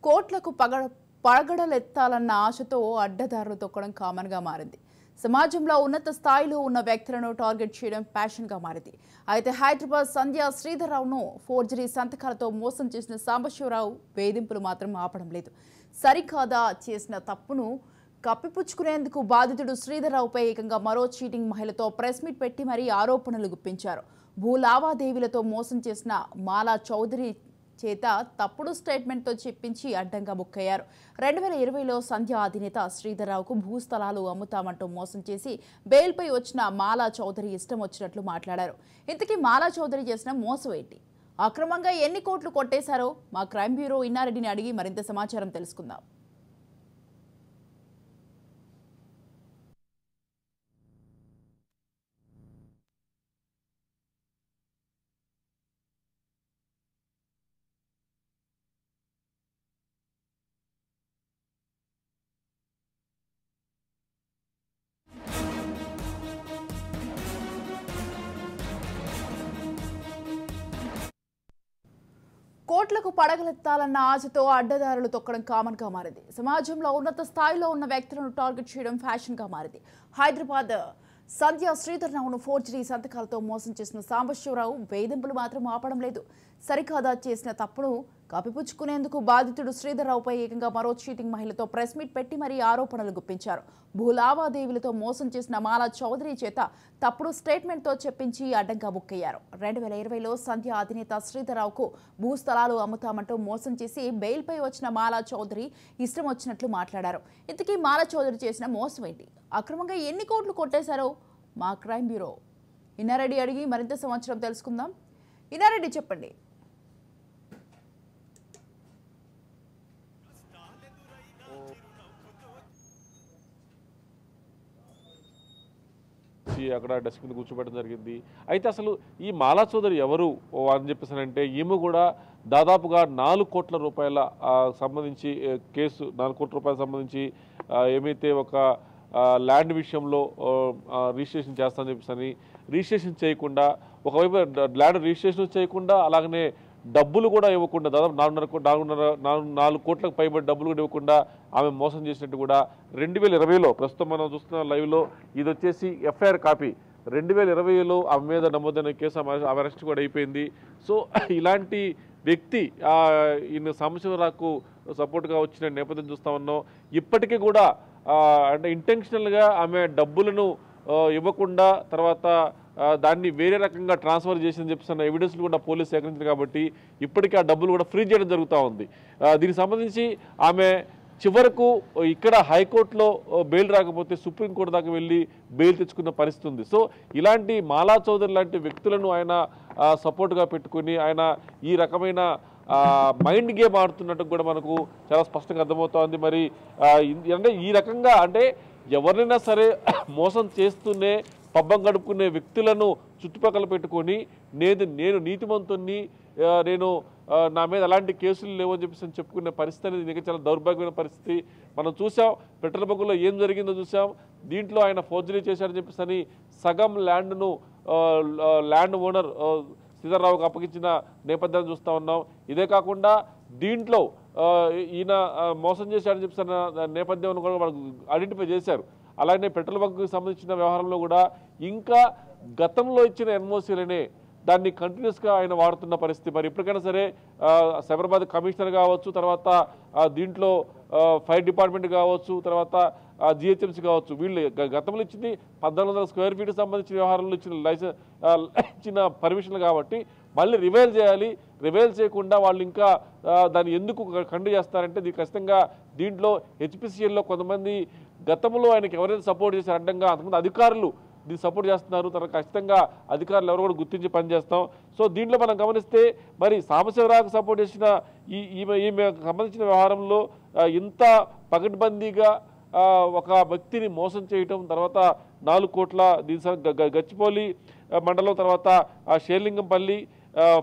కోట్లకు పడగడలెత్తాలన్న ఆశతో అడ్డదారులు తొక్కడం కామన్గా మారింది. సమాజంలో ఉన్నత స్థాయిలో ఉన్న వ్యక్తులను టార్గెట్ చేయడం ప్యాషన్గా మారింది. అయితే హైదరాబాద్ సంధ్య శ్రీధర్రావును ఫోర్జరీ సంతకాలతో మోసం చేసిన సాంబశివరావు వేధింపులు మాత్రం ఆపడం లేదు. సరికాదా చేసిన తప్పును కప్పిపుచ్చుకునేందుకు బాధితుడు శ్రీధర్రావుపై ఏకంగా మరో చీటింగ్ మహిళతో ప్రెస్ మీట్ పెట్టి మరీ ఆరోపణలు గుప్పించారు. భూ లావాదేవీలతో మోసం చేసిన మాలా చౌదరి చేత తప్పుడు స్టేట్మెంట్తో చెప్పించి అడ్డంగా బుక్కయ్యారు. 2020లో సంధ్య అధినేత శ్రీధర్రావుకు భూస్థలాలు అమ్ముతామంటూ మోసం చేసి బెయిల్పై వచ్చిన మాలా చౌదరి ఇష్టం వచ్చినట్లు మాట్లాడారు. ఇంతకీ మాలా చౌదరి చేసిన మోసం ఏంటి? అక్రమంగా ఎన్ని కోట్లు కొట్టేశారో మా క్రైమ్ బ్యూరో ఇన్నారెడ్డిని అడిగి మరింత సమాచారం తెలుసుకుందాం. కోట్లకు పడగలెత్తాలన్న ఆశతో అడ్డదారులు తొక్కడం కామన్గా మారింది. సమాజంలో ఉన్నత స్థాయిలో ఉన్న వ్యక్తులను టార్గెట్ చేయడం ఫ్యాషన్గా మారింది. హైదరాబాద్ సంధ్య శ్రీధర్రావును ఫోర్జరీ సంతకాలతో మోసం చేసిన సాంబశివరావు వేధింపులు మాత్రం ఆపడం లేదు. సరికాదా చేసిన తప్పును కప్పిపుచ్చుకునేందుకు బాధితుడు శ్రీధర్రావుపై ఏకంగా మరో చీటింగ్ మహిళతో ప్రెస్ మీట్ పెట్టి మరీ ఆరోపణలు గుప్పించారు. భూ లావాదేవీలతో మోసం చేసిన మాలా చౌదరి చేత తప్పుడు స్టేట్మెంట్తో చెప్పించి అడ్డంగా బుక్కయ్యారు. 2020లో సంధ్య అధినేత శ్రీధర్రావుకు భూస్థలాలు అమ్ముతామంటూ మోసం చేసి బెయిల్పై వచ్చిన మాలా చౌదరి ఇష్టం వచ్చినట్లు మాట్లాడారు. ఇంతకీ మాలా చౌదరి చేసిన మోసం ఏంటి? అక్రమంగా ఎన్ని కోట్లు కొట్టేశారో మా క్రైమ్ బ్యూరో ఇన్నారెడ్డి అడిగి మరింత సమాచారం తెలుసుకుందాం. ఇన్నారెడ్డి చెప్పండి. అక్కడ డెస్క్ మీద కూర్చోబెట్టడం జరిగింది. అయితే అసలు ఈ మాలా చౌదరి ఎవరు అని చెప్పేసానంటే ఈమె కూడా దాదాపుగా 4 కోట్ల రూపాయల సంబంధించి కేసు 4 కోట్ల రూపాయలకు సంబంధించి ఏమైతే ఒక ల్యాండ్ విషయంలో రిజిస్ట్రేషన్ చేస్తానని చెప్పేసి రిజిస్ట్రేషన్ చేయకుండా, ఒకవైపు ల్యాండ్ రిజిస్ట్రేషన్ చేయకుండా అలాగనే డబ్బులు కూడా ఇవ్వకుండా, దాదాపు 4 కోట్లకు పైబడి డబ్బులు కూడా ఇవ్వకుండా ఆమె మోసం చేసినట్టు కూడా 2020లో ప్రస్తుతం మనం చూస్తున్న లైవ్లో ఇది వచ్చేసి ఎఫ్ఐఆర్ కాపీ 2020లో ఆమె మీద నమోదైన కేసు ఆమె అరెస్ట్ కూడా అయిపోయింది. సో ఇలాంటి వ్యక్తి ఈయన సాంబశివరావుకు సపోర్ట్గా వచ్చిన నేపథ్యం చూస్తూ ఉన్నాం. ఇప్పటికీ కూడా అంటే ఇంటెన్షనల్గా ఆమె డబ్బులను ఇవ్వకుండా తర్వాత దాన్ని వేరే రకంగా ట్రాన్స్ఫర్ చేసిందని చెప్పిన ఎవిడెన్స్లు కూడా పోలీసు సేకరించారు. కాబట్టి ఇప్పటికీ ఆ డబ్బులు కూడా ఫ్రీ చేయడం జరుగుతూ ఉంది. దీనికి సంబంధించి ఆమె చివరకు ఇక్కడ హైకోర్టులో బెయిల్ రాకపోతే సుప్రీంకోర్టు దాకా వెళ్ళి బెయిల్ తెచ్చుకున్న పరిస్థితి ఉంది. సో ఇలాంటి మాలా చౌదరి లాంటి వ్యక్తులను ఆయన సపోర్ట్గా పెట్టుకుని ఆయన ఈ రకమైన మైండ్ గేమ్ ఆడుతున్నట్టు కూడా మనకు చాలా స్పష్టంగా అర్థమవుతోంది. మరి అంటే ఈ రకంగా అంటే ఎవరినైనా సరే మోసం చేస్తూనే పబ్బం గడుపుకునే వ్యక్తులను చుట్టుపక్కల పెట్టుకొని నేను నీతిమంతుణ్ణి, నేను నా మీద ఎలాంటి కేసులు లేవని చెప్పేసి చెప్పుకునే పరిస్థితి అనేది ఇంకా చాలా దౌర్భాగ్యమైన పరిస్థితి మనం చూసాం. పెట్రోల్ బంకులో ఏం జరిగిందో చూసాం. దీంట్లో ఆయన ఫోర్జరీ చేశారని చెప్పేసి సగం ల్యాండ్ను ల్యాండ్ ఓనర్ శ్రీధర్రావుకు అప్పగించిన నేపథ్యాన్ని చూస్తూ ఉన్నాం. ఇదే కాకుండా దీంట్లో ఈయన మోసం చేశారని చెప్పిన నేపథ్యం కూడా మనకు ఐడెంటిఫై చేశారు. అలాగే పెట్రోల్ బంకుకి సంబంధించిన వ్యవహారంలో కూడా ఇంకా గతంలో ఇచ్చిన ఎన్ఓసీలనే దాన్ని కంటిన్యూస్గా ఆయన వాడుతున్న పరిస్థితి. మరి ఇప్పటికైనా సరే సైబరాబాద్ కమిషనర్ కావచ్చు, తర్వాత దీంట్లో ఫైర్ డిపార్ట్మెంట్ కావచ్చు, తర్వాత జిహెచ్ఎంసీ కావచ్చు, వీళ్ళు గతంలో ఇచ్చింది 1400 స్క్వేర్ ఫీట్కి సంబంధించిన వ్యవహారంలో ఇచ్చిన పర్మిషన్లు కాబట్టి మళ్ళీ రివైల్ చేయాలి. రివైల్ చేయకుండా వాళ్ళు ఇంకా దాన్ని ఎందుకు కంటిన్యూ చేస్తారంటే ఇది ఖచ్చితంగా దీంట్లో హెచ్పిసిఎల్లో కొంతమంది గతంలో ఆయనకి ఎవరైతే సపోర్ట్ చేశారు అడ్డంగా అంతకుముందు అధికారులు దీన్ని సపోర్ట్ చేస్తున్నారు. తర్వాత ఖచ్చితంగా అధికారులు ఎవరు కూడా గుర్తించి పనిచేస్తాం. సో దీంట్లో మనం గమనిస్తే మరి సాంబశివరావుకు సపోర్ట్ చేసిన ఈమె సంబంధించిన వ్యవహారంలో ఇంత పకడ్బందీగా ఒక వ్యక్తిని మోసం చేయటం, తర్వాత 4 కోట్ల గచ్చిపోలి మండలం, తర్వాత షేర్లింగంపల్లి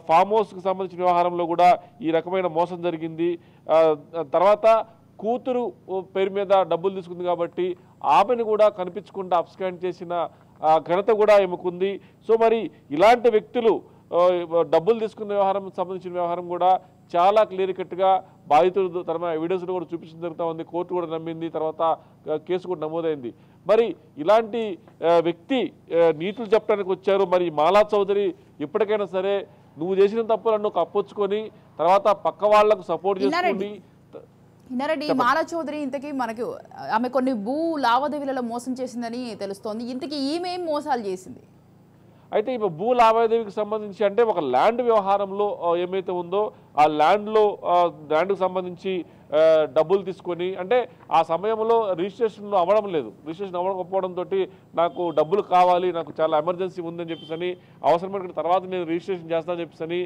ఫామ్ హౌస్కి సంబంధించిన వ్యవహారంలో కూడా ఈ రకమైన మోసం జరిగింది. తర్వాత కూతురు పేరు మీద డబ్బులు తీసుకుంది కాబట్టి ఆమెను కూడా కనిపించకుండా అబ్స్కాండ్ చేసిన ఘనత కూడా ఎముకుంది. సో మరి ఇలాంటి వ్యక్తులు డబ్బులు తీసుకున్న వ్యవహారం సంబంధించిన వ్యవహారం కూడా చాలా క్లియర్ కట్గా బాధితులు తన ఎవిడెన్స్ కూడా చూపించడం జరుగుతూ ఉంది. కోర్టు కూడా నమ్మింది, తర్వాత కేసు కూడా నమోదైంది. మరి ఇలాంటి వ్యక్తి నీతులు చెప్పడానికి వచ్చారు. మరి మాలా చౌదరి ఇప్పటికైనా సరే నువ్వు చేసిన తప్పులను కప్పొచ్చుకొని తర్వాత పక్క వాళ్లకు సపోర్ట్ చేసుకుని ఇన్నారెడ్డి మాలా చౌదరి ఇంతకీ మనకి ఆమె కొన్ని భూ లావాదేవీలలో మోసం చేసిందని తెలుస్తోంది. ఇంతకీ ఈమె ఏం మోసాలు చేసింది? అయితే ఈ భూ లావాదేవీకి సంబంధించి అంటే ఒక ల్యాండ్ వ్యవహారంలో ఏమైతే ఉందో ఆ ల్యాండ్కు సంబంధించి డబ్బులు తీసుకొని అంటే ఆ సమయంలో రిజిస్ట్రేషన్ అవ్వడం లేదు. రిజిస్ట్రేషన్ అవ్వకపోవడంతో నాకు డబ్బులు కావాలి, నాకు చాలా ఎమర్జెన్సీ ఉందని చెప్పేసి అవసరమైన తర్వాత నేను రిజిస్ట్రేషన్ చేస్తానని చెప్పేసి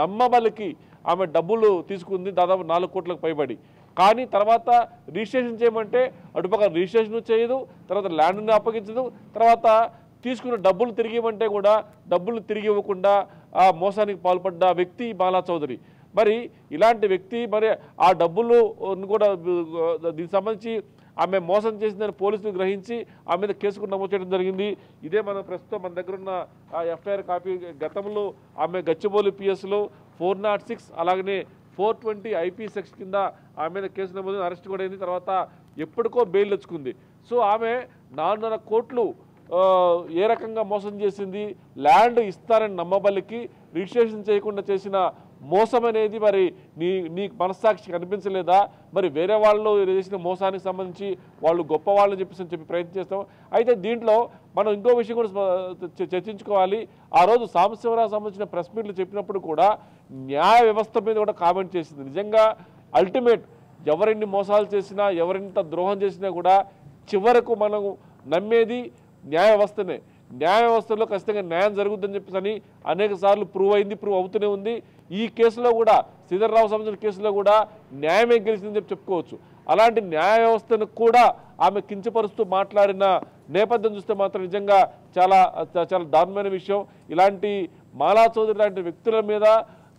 నమ్మబలికి ఆమె డబ్బులు తీసుకుంది, దాదాపు 4 కోట్లకు పైబడి. కానీ తర్వాత రిజిస్ట్రేషన్ చేయమంటే అటుపక్క రిజిస్ట్రేషన్ చేయదు, తర్వాత ల్యాండ్ని అప్పగించదు, తర్వాత తీసుకున్న డబ్బులు తిరిగి ఇవ్వమంటే కూడా డబ్బులు తిరిగి ఇవ్వకుండా ఆ మోసానికి పాల్పడ్డ వ్యక్తి మాలా చౌదరి. మరి ఇలాంటి వ్యక్తి మరి ఆ డబ్బులు కూడా దీనికి సంబంధించి ఆమె మోసం చేసిందని పోలీసులు గ్రహించి ఆమె మీద కేసు నమోదు చేయడం జరిగింది. ఇదే మన ప్రస్తుతం మన దగ్గర ఉన్న ఎఫ్ఐఆర్ కాపీ. గతంలో ఆమె గచ్చిబౌలి పిఎస్లో 406 అలాగనే 420 ఐపీ సెక్షన్ కింద ఆమె మీద కేసు నమోదు, అరెస్ట్ కూడా అయింది. తర్వాత ఎప్పటికో బెయిల్ తెచ్చుకుంది. సో ఆమె 4.5 కోట్లు ఏ రకంగా మోసం చేసింది, ల్యాండ్ ఇస్తారని నమ్మబలికి రిజిస్ట్రేషన్ చేయకుండా చేసిన మోసం అనేది మరి నీ మనస్సాక్షికి అనిపించలేదా? మరి వేరే వాళ్ళు చేసిన మోసానికి సంబంధించి వాళ్ళు గొప్ప వాళ్ళని చెప్పి ప్రయత్నం చేస్తాం. అయితే దీంట్లో మనం ఇంకో విషయం కూడా చర్చించుకోవాలి. ఆ రోజు సాంబశివరావు సంబంధించిన ప్రెస్ మీట్లు చెప్పినప్పుడు కూడా న్యాయ వ్యవస్థ మీద కూడా కామెంట్ చేసింది. నిజంగా అల్టిమేట్ ఎవరెన్ని మోసాలు చేసినా ఎవరెంత ద్రోహం చేసినా కూడా చివరకు మనం నమ్మేది న్యాయ వ్యవస్థనే. న్యాయ వ్యవస్థలో ఖచ్చితంగా న్యాయం జరుగుతుందని చెప్పేసి అనేక సార్లు ప్రూవ్ అయింది, ప్రూవ్ అవుతూనే ఉంది. ఈ కేసులో కూడా శ్రీధర్రావు సంబంధించిన కేసులో కూడా న్యాయమే గెలిచిందని చెప్పుకోవచ్చు. అలాంటి న్యాయ వ్యవస్థను కూడా ఆమె కించపరుస్తూ మాట్లాడిన నేపథ్యం చూస్తే మాత్రం నిజంగా చాలా చాలా దారుణమైన విషయం. ఇలాంటి మాలా చౌదరి లాంటి వ్యక్తుల మీద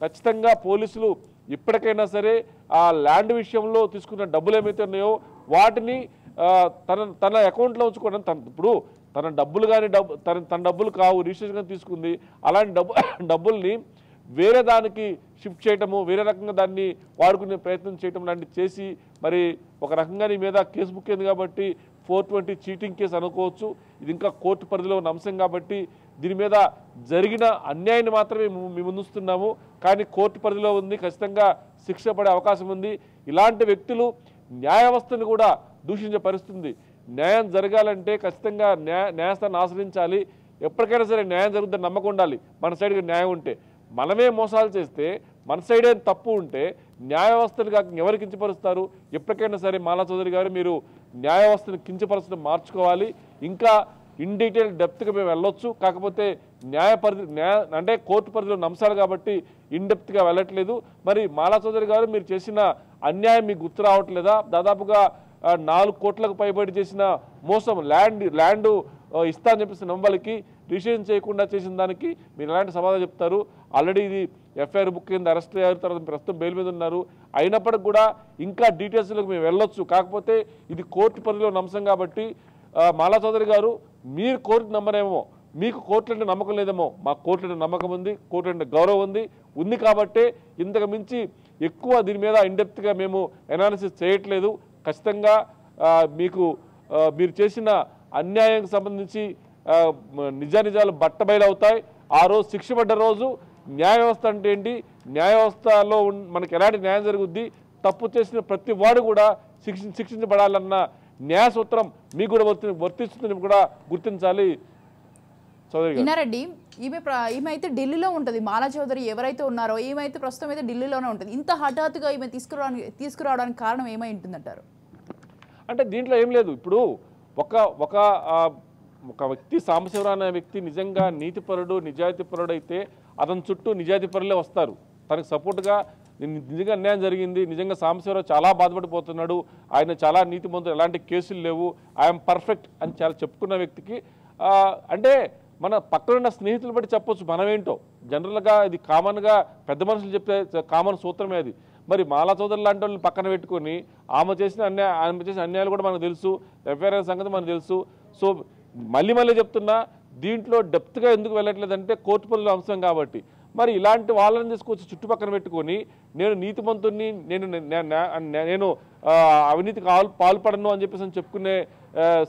ఖచ్చితంగా పోలీసులు ఇప్పటికైనా సరే ఆ ల్యాండ్ విషయంలో తీసుకున్న డబ్బులు ఏమైతే ఉన్నాయో వాటిని తన అకౌంట్లో ఉంచుకోవడం. ఇప్పుడు తన డబ్బులు కానీ తన డబ్బులు కావు, రిజిస్ట్రేషన్ తీసుకుంది. అలాంటి డబ్బుల్ని వేరే దానికి షిఫ్ట్ చేయటము, వేరే రకంగా దాన్ని వాడుకునే ప్రయత్నం చేయటం లాంటివి చేసి మరి ఒక రకంగా నీ మీద కేసు బుక్ అయింది కాబట్టి 420 చీటింగ్ కేసు అనుకోవచ్చు. ఇది ఇంకా కోర్టు పరిధిలో ఉన్న అంశం కాబట్టి దీని మీద జరిగిన అన్యాయాన్ని మాత్రమే మేము ముందుస్తున్నాము. కానీ కోర్టు పరిధిలో ఉంది, ఖచ్చితంగా శిక్ష పడే అవకాశం ఉంది. ఇలాంటి వ్యక్తులు న్యాయ వ్యవస్థను కూడా దూషించే పరిస్థితుంది. న్యాయం జరగాలంటే ఖచ్చితంగా న్యాయస్థానాన్ని ఆశ్రయించాలి. ఎప్పటికైనా సరే న్యాయం జరుగుతుందని నమ్మకం ఉండాలి. మన సైడ్గా న్యాయం ఉంటే, మనమే మోసాలు చేస్తే మన సైడే తప్పు ఉంటే న్యాయ వ్యవస్థను కాక ఎవరు కించపరుస్తారు? ఎప్పటికైనా సరే మాలా చౌదరి గారు మీరు న్యాయ వ్యవస్థను కించపరచడం మార్చుకోవాలి. ఇంకా ఇన్ డీటెయిల్ డెప్త్గా మేము వెళ్ళొచ్చు, కాకపోతే అంటే కోర్టు పరిధిలో అంశాలు కాబట్టి ఇన్ డెప్త్గా వెళ్ళట్లేదు. మరి మాలా చౌదరి గారు మీరు చేసిన అన్యాయం మీకు గుర్తు రావట్లేదా? దాదాపుగా 4 కోట్లకు పైబడి చేసిన మోసం, ల్యాండ్ ఇస్తా అని చెప్పేసి నమ్మబలికి రిజిస్ట్రేషన్ చేయకుండా చేసిన దానికి మీరు ఎలాంటి సమాధానం చెప్తారు? ఆల్రెడీ ఇది ఎఫ్ఐఆర్ బుక్ కింద అరెస్ట్ అయ్యారు, తర్వాత ప్రస్తుతం బెయిల్ మీద ఉన్నారు. అయినప్పటికి కూడా ఇంకా డీటెయిల్స్లోకి మేము వెళ్ళొచ్చు, కాకపోతే ఇది కోర్టు పరిధిలో ఉన్న అంశం కాబట్టి మాలా చౌదరి గారు మీరు కోర్టు నమ్మరేమో, మీకు కోర్టు అంటే నమ్మకం లేదేమో, మా కోర్టు అంటే నమ్మకం ఉంది, కోర్టు అంటే గౌరవం ఉంది కాబట్టి ఇంతకు మించి ఎక్కువ దీని మీద ఇన్డెప్త్గా మేము అనాలిసిస్ చేయట్లేదు. ఖచ్చితంగా మీరు చేసిన అన్యాయానికి సంబంధించి నిజాలు బట్టబయలవుతాయి. ఆ రోజు శిక్ష పడ్డ రోజు న్యాయ వ్యవస్థ అంటే ఏంటి, న్యాయ వ్యవస్థలో మనకి ఎలాంటి న్యాయం జరుగుద్ది, తప్పు చేసిన ప్రతి వాడు కూడా శిక్షించబడాలన్న న్యాయ సూత్రం మీకు కూడా వర్తిస్తుందని కూడా గుర్తించాలి. ఇన్నారెడ్డి ఈమె అయితే ఢిల్లీలో ఉంటుంది. మాలా చౌదరి ఎవరైతే ఉన్నారో ఈమె అయితే ప్రస్తుతం అయితే ఢిల్లీలోనే ఉంటుంది. ఇంత హఠాత్తుగా ఈమె తీసుకురావడానికి కారణం ఏమై ఉంటుందంటారు? అంటే దీంట్లో ఏం లేదు. ఇప్పుడు ఒక వ్యక్తి సాంబశివరావు అనే వ్యక్తి నిజంగా నీతిపరుడు, నిజాయితీపరుడు అయితే అతని చుట్టూ నిజాయితీపరులే వస్తారు. తనకు సపోర్ట్గా నిజంగా అన్యాయం జరిగింది, నిజంగా సాంబశివరావు చాలా బాధపడిపోతున్నాడు, ఆయన చాలా నీతిమంతుడు, ఎలాంటి కేసులు లేవు, ఐఎమ్ పర్ఫెక్ట్ అని చాలా చెప్పుకున్న వ్యక్తికి అంటే మన పక్కనున్న స్నేహితులు బట్టి చెప్పొచ్చు మనమేంటో. జనరల్గా ఇది కామన్గా పెద్ద మనుషులు చెప్పే కామన్ సూత్రమే అది. మరి మాలా చౌదరి లాంటి వాళ్ళని పక్కన పెట్టుకొని ఆమె చేసిన అన్యాయాలు కూడా మనకు తెలుసు, ఎఫ్ఐఆర్ సంగతి మనకు తెలుసు. సో మళ్ళీ చెప్తున్నా, దీంట్లో డెప్త్గా ఎందుకు వెళ్ళట్లేదంటే కోర్టు పరిధిలో అంశం కాబట్టి మరి ఇలాంటి వాళ్ళని తీసుకొచ్చి చుట్టుపక్కల పెట్టుకొని నేను నీతిమంతుడిని, నేను అవినీతికి పాల్పడను అని చెప్పేసి చెప్పుకునే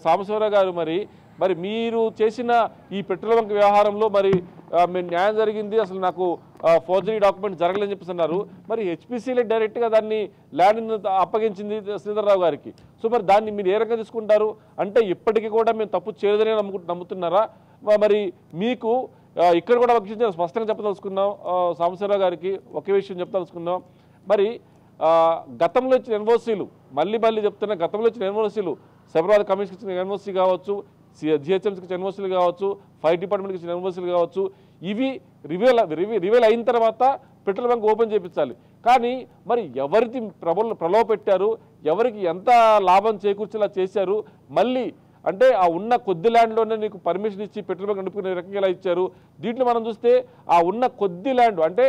సాంబశివరావు గారు మరి మీరు చేసిన ఈ పెట్రోల్ బంక్ వ్యవహారంలో మరి న్యాయం జరిగింది, అసలు నాకు ఫోర్జరీ డాక్యుమెంట్ జరగలేదని చెప్పేసి అన్నారు. మరి హెచ్పిసిలే డైరెక్ట్గా దాన్ని ల్యాండ్ అప్పగించింది శ్రీధర్రావు గారికి. సో మరి దాన్ని మీరు ఏ రకంగా తీసుకుంటారు? అంటే ఇప్పటికీ కూడా మేము తప్పు చేయలేదని నమ్ముతున్నారా? మరి మీకు ఇక్కడ కూడా ఒక విషయం స్పష్టంగా చెప్పదలుచుకున్నాం సాంబశివరావు గారికి, ఒకే విషయం చెప్పదలుచుకున్నాం. మరి గతంలో ఇచ్చిన ఎన్ఓసీలు, మళ్ళీ చెప్తున్నా, గతంలో ఇచ్చిన ఎన్ఓసీలు, సైబరాబాద్ కమిషన్కి ఇచ్చిన ఎన్ఓసీ కావచ్చు, జిహెచ్ఎంసీకి ఇచ్చిన ఎన్ఓసీలు కావచ్చు, ఫైర్ డిపార్ట్మెంట్కి ఇచ్చిన ఎన్ఓసీలు కావచ్చు, ఇవి రివీల్ అయిన తర్వాత పెట్రోల్ బంక్ ఓపెన్ చేయించాలి. కానీ మరి ఎవరికి ప్రలోభ పెట్టారు, ఎవరికి ఎంత లాభం చేకూర్చేలా చేశారు, మళ్ళీ అంటే ఆ ఉన్న కొద్ది ల్యాండ్లోనే నీకు పర్మిషన్ ఇచ్చి పెట్రోల్ బంక్ నడుపుకునే రకంగా ఎలా ఇచ్చారు? దీంట్లో మనం చూస్తే ఆ ఉన్న కొద్ది ల్యాండ్ అంటే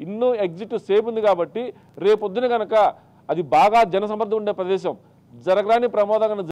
ఇన్నో ఎగ్జిట్ సేమ్ ఉంది కాబట్టి రేపొద్దున కనుక అది బాగా జనసమర్థం ఉండే ప్రదేశం, జరగరాని ప్రమాదంగా